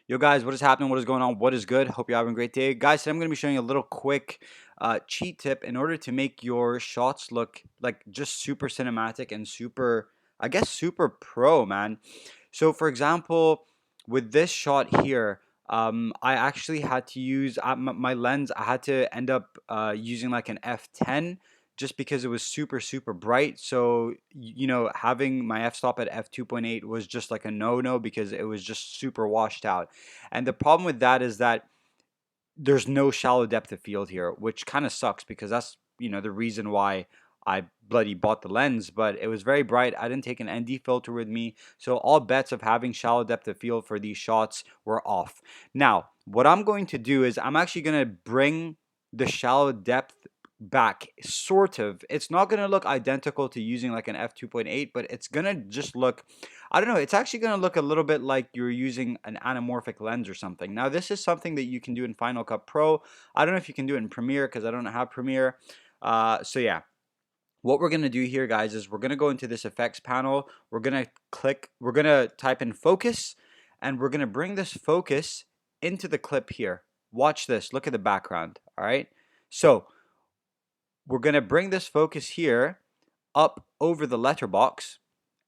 Yo guys, what is happening? What is going on? What is good? Hope you're having a great day. Guys, today I'm going to be showing you a little quick cheat tip in order to make your shots look like just super cinematic and super, I guess, super pro, man. So for example, with this shot here, I actually had to use my lens. I had to end up using like an f10 just because it was super super bright. So having my f-stop at f2.8 was just like a no-no because it was just super washed out. And the problem with that is that there's no shallow depth of field here, which kind of sucks because that's the reason why I bloody bought the lens. But it was very bright. I didn't take an ND filter with me, so all bets of having shallow depth of field for these shots were off. Now, what I'm going to do is I'm actually going to bring the shallow depth back, sort of. It's not going to look identical to using like an f2.8, but it's going to just look, I don't know, it's actually going to look a little bit like you're using an anamorphic lens or something. Now, this is something that you can do in Final Cut Pro. I don't know if you can do it in Premiere because I don't have Premiere. So yeah, what we're going to do here, guys, is we're going to go into this effects panel. We're going to type in focus, and we're going to bring this focus into the clip here. Watch this. Look at the background. All right. So we're going to bring this focus here up over the letterbox,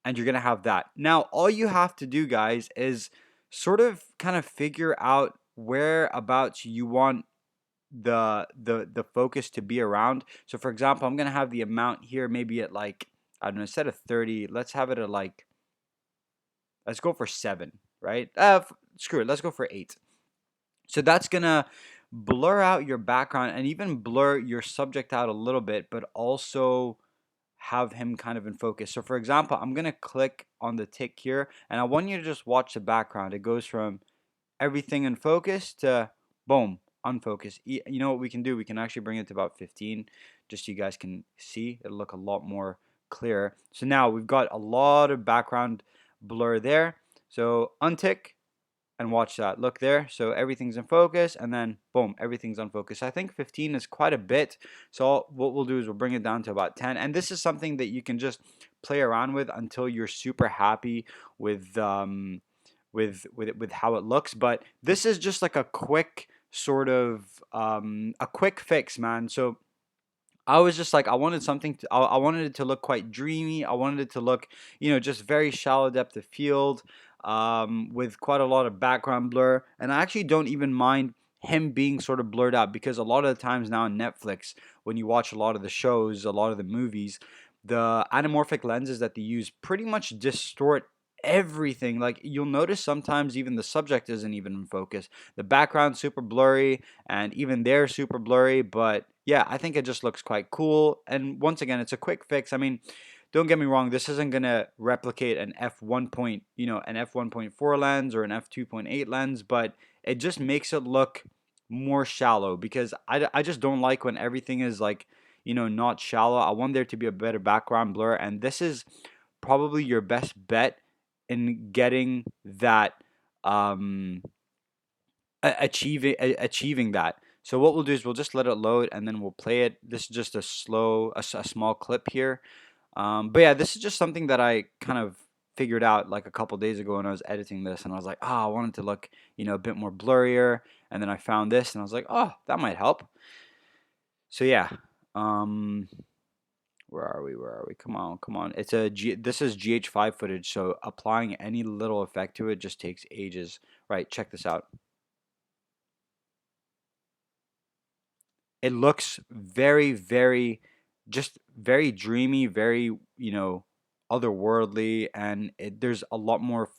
and you're going to have that. Now, all you have to do, guys, is sort of kind of figure out whereabouts you want the focus to be around. So for example, I'm going to have the amount here maybe at like, I don't know, instead of 30, let's have it at like, let's go for 7, right? Screw it, let's go for 8. So that's going to blur out your background and even blur your subject out a little bit, but also have him kind of in focus. So for example, I'm going to click on the tick here, and I want you to just watch the background. It goes from everything in focus to boom, unfocused. You know what we can do? We can actually bring it to about 15 just so you guys can see. It'll look a lot more clear. So now we've got a lot of background blur there. So untick and watch that. Look there. So everything's in focus, and then boom, everything's on focus. I think 15 is quite a bit. So what we'll do is we'll bring it down to about 10. And this is something that you can just play around with until you're super happy with with how it looks. But this is just like a quick sort of a quick fix, man. So I was just like, I wanted something I wanted it to look quite dreamy. I wanted it to look, just very shallow depth of field, with quite a lot of background blur. And I actually don't even mind him being sort of blurred out because a lot of the times now on Netflix, when you watch a lot of the shows, a lot of the movies, the anamorphic lenses that they use pretty much distort everything. Like you'll notice sometimes even the subject isn't even in focus. The background's super blurry, and even they're super blurry. But yeah, I think it just looks quite cool. And once again, it's a quick fix. I mean, don't get me wrong, this isn't gonna replicate an f1.4 lens or an f2.8 lens, but it just makes it look more shallow because I just don't like when everything is like, not shallow. I want there to be a better background blur, and this is probably your best bet in getting that, um achieving that. So what we'll do is we'll just let it load, and then we'll play it. This is just a small clip here. But yeah, this is just something that I kind of figured out like a couple days ago when I was editing this, and I was like, I want it to look, a bit more blurrier. And then I found this, and I was like, oh, that might help. So yeah, um, where are we? Where are we? Come on, come on. This is GH5 footage, so applying any little effect to it just takes ages. Right, check this out. It looks very, very, just very dreamy, very, otherworldly, and there's a lot more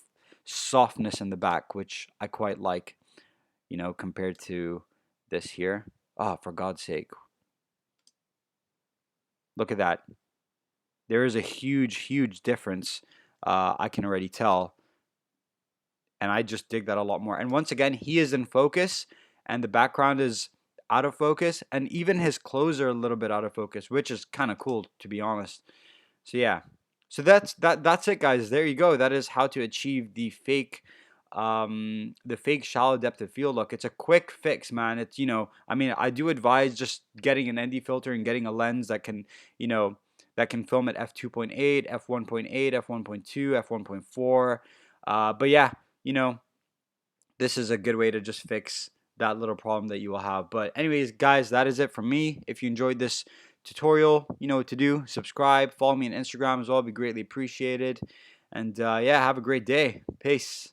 softness in the back, which I quite like, compared to this here. Oh, for God's sake, look at that. There is a huge, huge difference. I can already tell, and I just dig that a lot more. And once again, he is in focus, and the background is out of focus, and even his clothes are a little bit out of focus, which is kind of cool to be honest. So yeah, so that's it, guys. There you go. That is how to achieve the fake shallow depth of field look. It's a quick fix, man. It's I mean, I do advise just getting an ND filter and getting a lens that can you know that can film at f2.8, f1.8, f1.2, f1.4. But yeah, you know this is a good way to just fix that little problem that you will have. But anyways, guys, that is it from me. If you enjoyed this tutorial, you know what to do. Subscribe, follow me on Instagram as well. It'd be greatly appreciated. And yeah, have a great day. Peace.